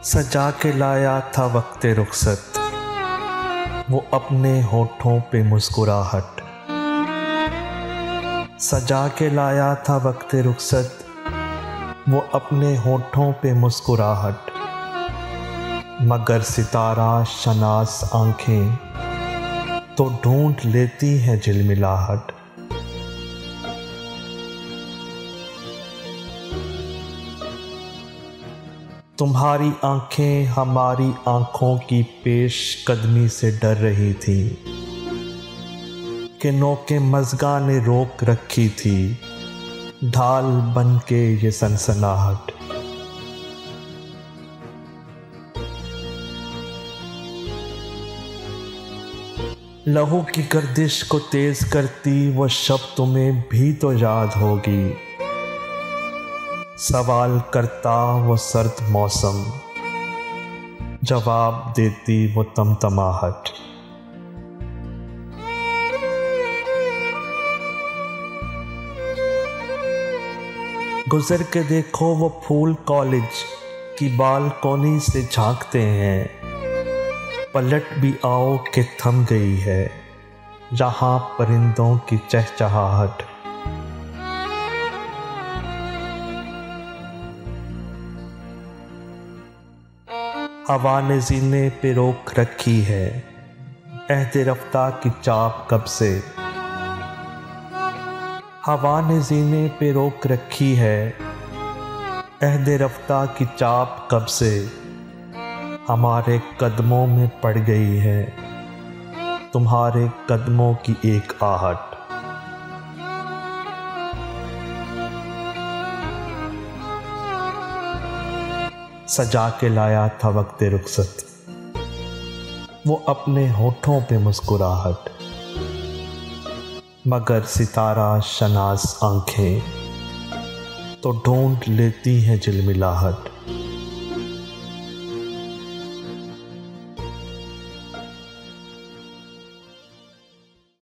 सजा के लाया था वक्ते रुखसत, वो अपने होठों पे मुस्कुराहट। सजा के लाया था वक्ते रुखसत, वो अपने होठों पे मुस्कुराहट। मगर सितारा शनास आंखें तो ढूंढ लेती हैं झिलमिलाहट। तुम्हारी आंखें हमारी आंखों की पेश कदमी से डर रही थी कि नोके मज़गा ने रोक रखी थी ढाल बन के ये सनसनाहट। लहू की गर्दिश को तेज करती वो शब तुम्हें भी तो याद होगी। सवाल करता वो सर्द मौसम, जवाब देती वो तमतमाहट। गुजर के देखो वो फूल कॉलेज की बालकोनी से झांकते हैं। पलट भी आओ कि थम गई है जहां परिंदों की चहचहाहट। हवा ने सीने पे रोक रखी है अहद रफ्ता की चाप कब से। हवा ने सीने पे रोक रखी है अहद रफ्ता की चाप कब से। हमारे कदमों में पड़ गई है तुम्हारे कदमों की एक आहट। सजा के लाया था वक्ते रुखसत, वो अपने होठों पे मुस्कुराहट। मगर सितारा शनास आंखें तो ढूंढ लेती हैं झिलमिलाहट।